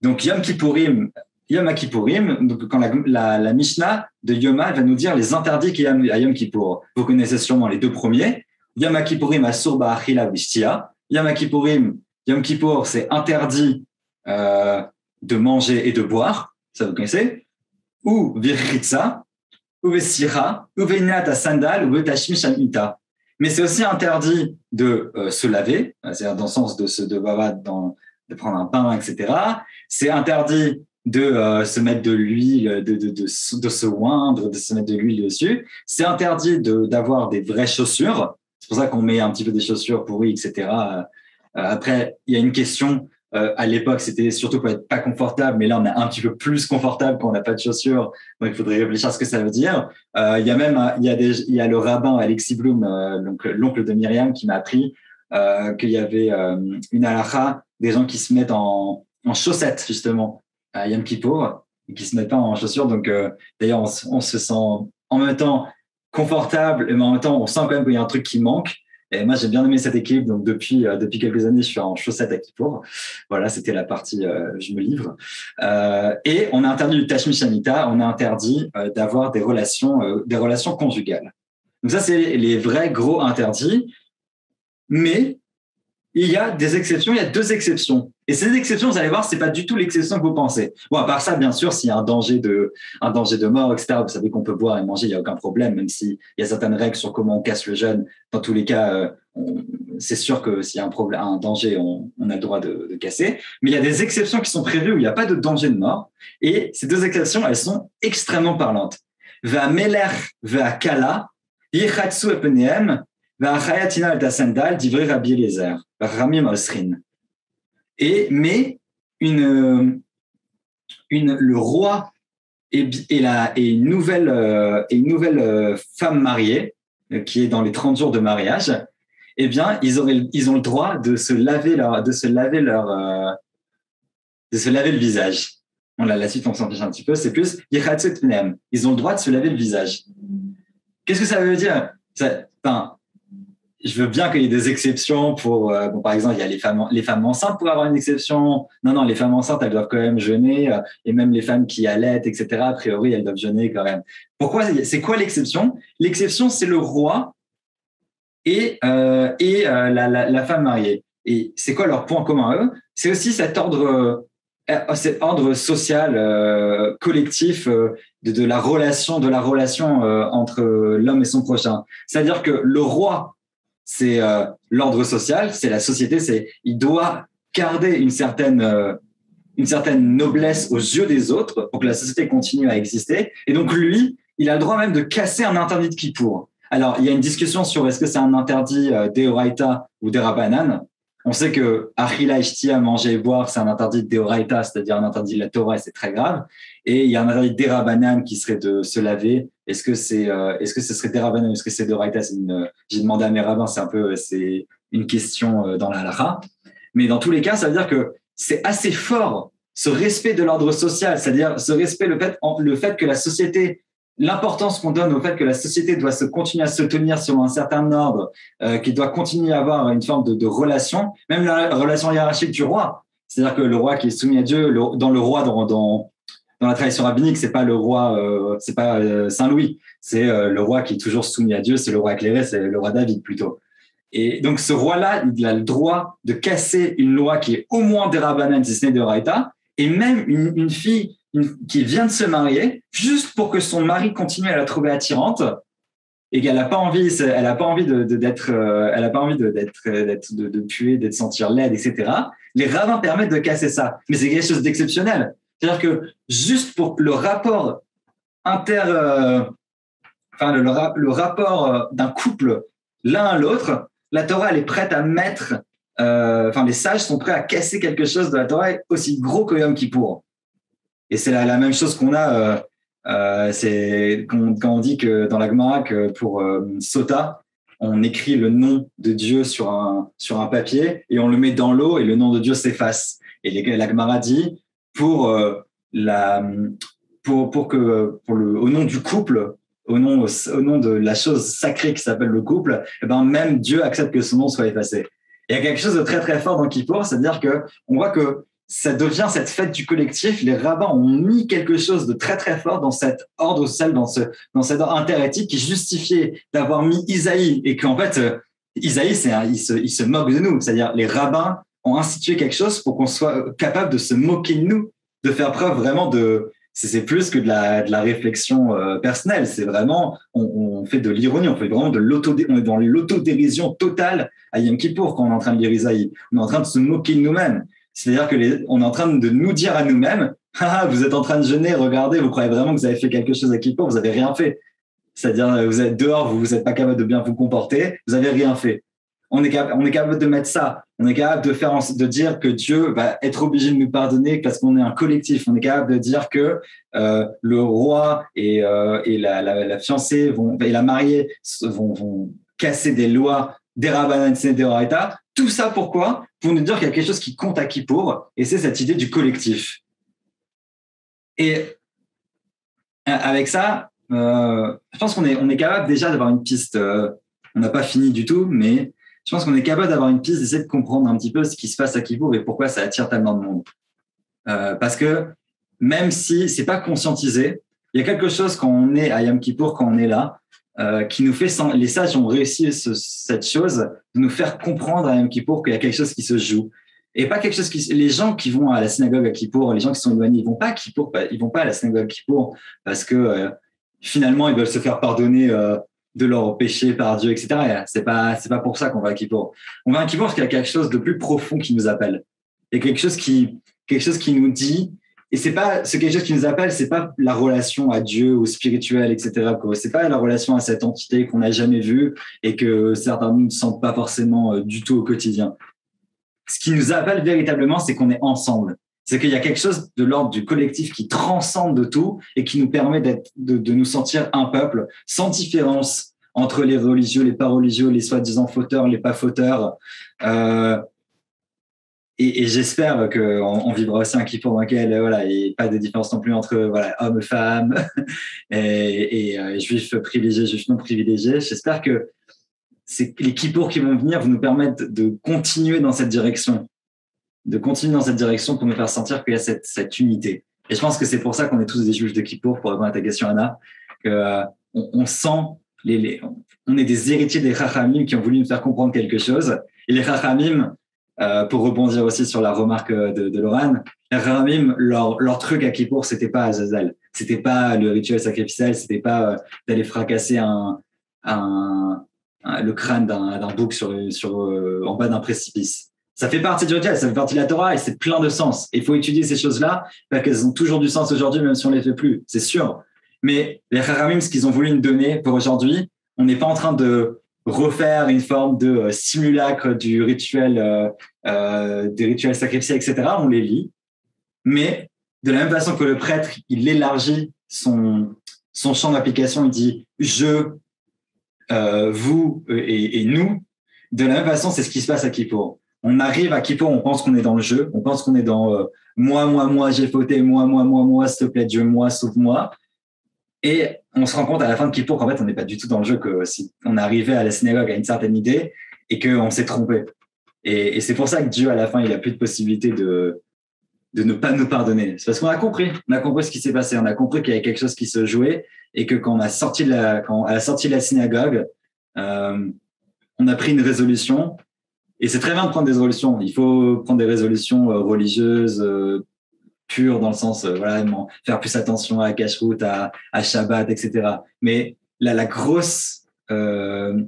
Donc Yom Kippourim, donc quand la Mishnah de Yoma va nous dire les interdits qu'il y a à Yom Kippour. Vous connaissez sûrement les 2 premiers. Yom Kippourim asur ba'achila v'shtia. Yom Kippour, c'est interdit de manger et de boire, ça vous connaissez. Ou virchitza, ou vesira, ou veinat sandal, ou tashmish amita. Mais c'est aussi interdit de se laver, c'est-à-dire dans le sens de prendre un pain, etc. C'est interdit de se mettre de l'huile, de se oindre, de se mettre de l'huile dessus. C'est interdit d'avoir des vraies chaussures. C'est pour ça qu'on met un petit peu des chaussures pourries, etc. Après, il y a une question. À l'époque, c'était surtout pour être pas confortable, mais là, on est un petit peu plus confortable quand on n'a pas de chaussures. Donc, il faudrait réfléchir à ce que ça veut dire. Il y a le rabbin Alexis Blum, donc l'oncle de Myriam, qui m'a appris qu'il y avait une halakha des gens qui se mettent en chaussettes, justement, à Yom Kippour, et qui se mettent pas en chaussures. Donc, d'ailleurs, on se sent en même temps confortable, mais en même temps, on sent quand même qu'il y a un truc qui manque. Et moi, j'ai bien aimé cette équipe. Donc, depuis quelques années, je suis en chaussettes à Kippour. Voilà, c'était la partie je me livre. Et on a interdit le tashmish hamita, on a interdit d'avoir des relations conjugales. Donc ça, c'est les vrais gros interdits. Mais il y a des exceptions, il y a 2 exceptions. Et ces exceptions, vous allez voir, c'est pas du tout l'exception que vous pensez. Bon, à part ça, bien sûr, s'il y a un danger de mort, etc., vous savez qu'on peut boire et manger, il n'y a aucun problème, même s'il y a certaines règles sur comment on casse le jeûne. Dans tous les cas, c'est sûr que s'il y a un danger, on a le droit de casser. Mais il y a des exceptions qui sont prévues où il n'y a pas de danger de mort. Et ces 2 exceptions, elles sont extrêmement parlantes. Va meler, va kala, yichatsu epeneem, va al-tasandal, divrei Rabbi Eliezer, va ramim osrin. Mais le roi et une nouvelle femme mariée qui est dans les 30 jours de mariage, eh bien, ils ont le droit de se laver le visage. La suite, on s'en fiche un petit peu. C'est plus yichatsu epeneem. Ils ont le droit de se laver le visage. Qu'est-ce que ça veut dire? Je veux bien qu'il y ait des exceptions pour, par exemple, il y a les femmes enceintes pour avoir une exception. Non, les femmes enceintes, elles doivent quand même jeûner, et même les femmes qui allaitent, etc. A priori, elles doivent jeûner quand même. Pourquoi? C'est quoi l'exception? L'exception, c'est le roi et la femme mariée. Et c'est quoi leur point commun à eux? C'est aussi cet ordre social collectif de la relation entre l'homme et son prochain. C'est-à-dire que le roi, c'est l'ordre social, c'est la société, il doit garder une certaine noblesse aux yeux des autres pour que la société continue à exister. Et donc lui, il a le droit même de casser un interdit de Kippour. Alors, il y a une discussion sur est-ce que c'est un interdit d'Eoraita ou d'Erabanan. On sait que Achila Ishtia, manger et boire, c'est un interdit d'Eoraita, c'est-à-dire un interdit de la Torah, et c'est très grave. Et il y a un interdit d'Erabanan qui serait de se laver. Est-ce que ce serait d'Erabanan, est-ce que c'est d'Eoraita? J'ai demandé à mes rabbins, c'est une question dans la halakha. Mais dans tous les cas, ça veut dire que c'est assez fort, ce respect de l'ordre social, c'est-à-dire ce respect, le fait que la société, l'importance qu'on donne au fait que la société doit continuer à se tenir sur un certain ordre, qu'il doit continuer à avoir une forme de relation, même la relation hiérarchique du roi. C'est-à-dire que le roi qui est soumis à Dieu, dans la tradition rabbinique, c'est pas le roi, c'est pas Saint Louis, c'est le roi qui est toujours soumis à Dieu, c'est le roi éclairé, c'est le roi David plutôt. Et donc ce roi-là, il a le droit de casser une loi qui est au moins des Rabbanan, si ce n'est de Raïta, et même une fille qui vient de se marier, juste pour que son mari continue à la trouver attirante et qu'elle n'a pas envie, de puer, d'être sentir laide, etc. Les rabbins permettent de casser ça, mais c'est quelque chose d'exceptionnel. C'est-à-dire que juste pour le rapport le rapport d'un couple l'un à l'autre, la Torah elle est prête à mettre, les sages sont prêts à casser quelque chose de la Torah aussi gros que Yom Kippour. Et c'est la même chose qu'on a, c'est quand on dit que dans la Gemara que pour Sota, on écrit le nom de Dieu sur un papier et on le met dans l'eau et le nom de Dieu s'efface. Et la Gemara dit au nom du couple, au nom de la chose sacrée qui s'appelle le couple, même Dieu accepte que son nom soit effacé. Il y a quelque chose de très très fort dans Kippour, c'est-à-dire que on voit que ça devient cette fête du collectif. Les rabbins ont mis quelque chose de très très fort dans cet ordre social, dans cet ordre interéthique qui justifiait d'avoir mis Isaïe et qu'en fait Isaïe, il se moque de nous. C'est-à-dire, les rabbins ont institué quelque chose pour qu'on soit capable de se moquer de nous, de faire preuve vraiment de. C'est plus que de la réflexion personnelle. C'est vraiment, on fait de l'ironie, on fait vraiment on est dans l'autodérision totale à Yom Kippour quand on est en train de lire Isaïe. On est en train de se moquer de nous-mêmes. C'est-à-dire on est en train de nous dire à nous-mêmes, ah, vous êtes en train de jeûner, regardez, vous croyez vraiment que vous avez fait quelque chose à Kippour, vous n'avez rien fait. C'est-à-dire, vous êtes dehors, vous n'êtes pas capable de bien vous comporter, vous n'avez rien fait. On est capable de mettre ça. On est capable de dire que Dieu va être obligé de nous pardonner parce qu'on est un collectif. On est capable de dire que le roi et la fiancée et la mariée vont casser des lois des rabbanan et des oraita. Tout ça pourquoi? Pour nous dire qu'il y a quelque chose qui compte à Kippour, et c'est cette idée du collectif. Et avec ça, je pense qu'on est capable déjà d'avoir une piste. On n'a pas fini du tout, mais je pense qu'on est capable d'avoir une piste, d'essayer de comprendre un petit peu ce qui se passe à Kippour et pourquoi ça attire tellement de monde. Parce que même si c'est pas conscientisé, il y a quelque chose quand on est à Yom Kippour, quand on est là, qui nous fait les sages ont réussi cette chose de nous faire comprendre à Yom Kippour qu'il y a quelque chose qui se joue. Et pas quelque chose les gens qui vont à la synagogue à Kippour, les gens qui sont éloignés, ils vont pas à Kippour, ils vont pas à la synagogue à Kippour parce que finalement ils veulent se faire pardonner de leurs péchés par Dieu, etc. C'est pas pour ça qu'on va à Kippour. On va à Kippour parce qu'il y a quelque chose de plus profond qui nous appelle. Il y a quelque chose qui nous dit, et c'est pas ce quelque chose qui nous appelle, c'est pas la relation à Dieu ou spirituel, etc. C'est pas la relation à cette entité qu'on n'a jamais vue et que certains ne sentent pas forcément du tout au quotidien. Ce qui nous appelle véritablement, c'est qu'on est ensemble. C'est qu'il y a quelque chose de l'ordre du collectif qui transcende de tout et qui nous permet de nous sentir un peuple sans différence entre les religieux, les pas religieux, les soi-disant fauteurs, les pas fauteurs. Et j'espère qu'on vivra aussi un Kippour dans lequel voilà, il n'y a pas de différence non plus entre hommes, femmes et juifs privilégiés, juifs non privilégiés. J'espère que les Kippours qui vont venir vont nous permettre de continuer dans cette direction. Pour nous faire sentir qu'il y a cette unité. Et je pense que c'est pour ça qu'on est tous des juifs de Kippour, pour répondre à ta question, Anna, on sent on est des héritiers des Chachamim qui ont voulu nous faire comprendre quelque chose. Et les Chachamim, pour rebondir aussi sur la remarque de Laurent, les Chachamim, leur truc à Kippour, c'était pas Azazel. C'était pas le rituel sacrificiel, c'était pas d'aller fracasser le crâne d'un bouc en bas d'un précipice. Ça fait partie du rituel, ça fait partie de la Torah et c'est plein de sens. Il faut étudier ces choses-là parce qu'elles ont toujours du sens aujourd'hui, même si on les fait plus, c'est sûr. Mais les Chachamim, ce qu'ils ont voulu nous donner pour aujourd'hui, on n'est pas en train de refaire une forme de simulacre du rituel, des rituels sacrificiels, etc. On les lit. Mais de la même façon que le prêtre, il élargit son champ d'application, il dit « je », vous et nous. De la même façon, c'est ce qui se passe à Kippour. On arrive à Kippour, on pense qu'on est dans le jeu, on pense qu'on est dans moi, j'ai fauté, moi, s'il te plaît, Dieu, moi, sauve-moi. Et on se rend compte à la fin de Kippour qu'en fait, on n'est pas du tout dans le jeu, que si on arrivait à la synagogue à une certaine idée et qu'on s'est trompé. Et c'est pour ça que Dieu, à la fin, il n'a plus de possibilité de ne pas nous pardonner. C'est parce qu'on a compris ce qui s'est passé, on a compris qu'il y avait quelque chose qui se jouait et que quand à la sortie de la synagogue, on a pris une résolution. Et c'est très bien de prendre des résolutions. Il faut prendre des résolutions religieuses, pures, dans le sens, faire plus attention à Kashrut, à Shabbat, etc. Mais la grosse, je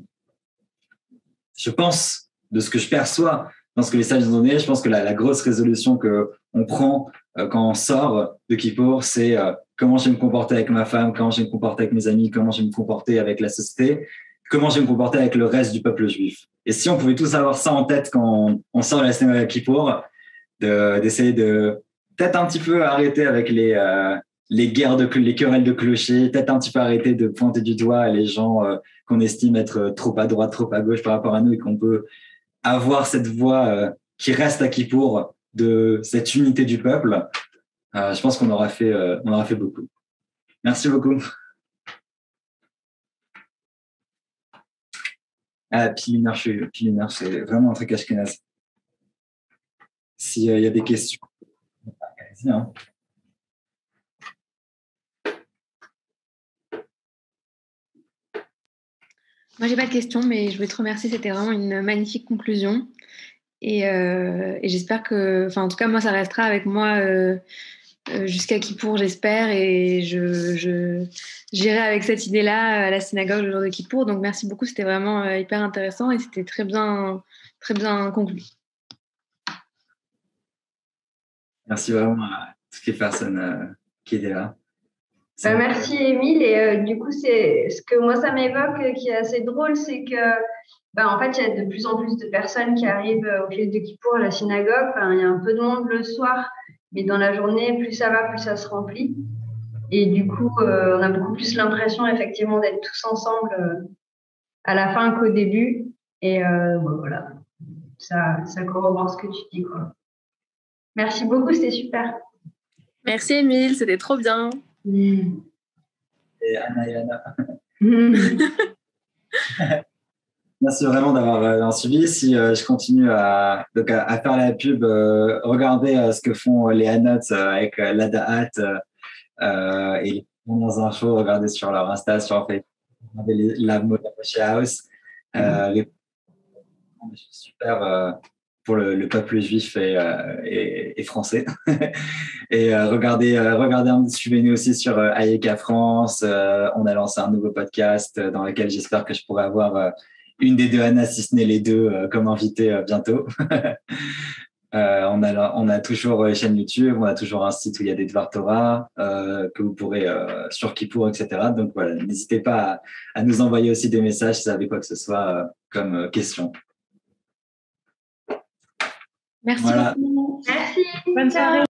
pense, de ce que je perçois dans ce que les sages nous ont donné, je pense que la grosse résolution qu'on prend quand on sort de Kippour, c'est comment je vais me comporter avec ma femme, comment je vais me comporter avec mes amis, comment je vais me comporter avec la société, comment je vais me comporter avec le reste du peuple juif. Et si on pouvait tous avoir ça en tête quand on sort de la synagogue à Kippour, d'essayer de peut-être un petit peu arrêter avec les querelles de clochers, peut-être un petit peu arrêter de pointer du doigt les gens qu'on estime être trop à droite, trop à gauche par rapport à nous et qu'on peut avoir cette voix qui reste à Kippour de cette unité du peuple. Je pense qu'on aura fait beaucoup. Merci beaucoup. Pilunar, c'est vraiment un truc ashkénaze. S'il y a des questions, allez-y. Hein. Moi, j'ai pas de questions, mais je voulais te remercier. C'était vraiment une magnifique conclusion. Et j'espère que, enfin, en tout cas, moi, ça restera avec moi jusqu'à Kippour, j'espère. Et j'irai avec cette idée-là à la synagogue le jour de Kippour. Donc, merci beaucoup. C'était vraiment hyper intéressant et c'était très bien conclu. Merci vraiment à toutes les personnes qui étaient là. Merci Émile. Et du coup, c'est ce que moi ça m'évoque qui est assez drôle, c'est que en fait, il y a de plus en plus de personnes qui arrivent au fil de Kippour à la synagogue. Enfin, il y a un peu de monde le soir, mais dans la journée, plus ça va, plus ça se remplit. Et du coup, on a beaucoup plus l'impression effectivement d'être tous ensemble à la fin qu'au début. Et voilà, ça corrobore ce que tu dis, quoi. Merci beaucoup, c'était super. Merci Émile, c'était trop bien. Et Anna et Anna. Merci vraiment d'avoir suivi. Si je continue à faire la pub, regardez ce que font les Anotes avec l'Adahat et les dernières infos, regardez sur leur Insta, sur Facebook, regardez la Moshi House. Super pour le peuple juif et français. Et regardez, suivez-nous aussi sur Ayeka France. On a lancé un nouveau podcast dans lequel j'espère que je pourrai avoir une des deux Anna, si ce n'est les deux, comme invité bientôt. On a toujours une chaîne YouTube, on a toujours un site où il y a des Dvar Torah que vous pourrez sur Kippour, etc. Donc voilà, n'hésitez pas à nous envoyer aussi des messages si vous avez quoi que ce soit comme question. Merci Voilà. beaucoup. Merci. Bonne soirée.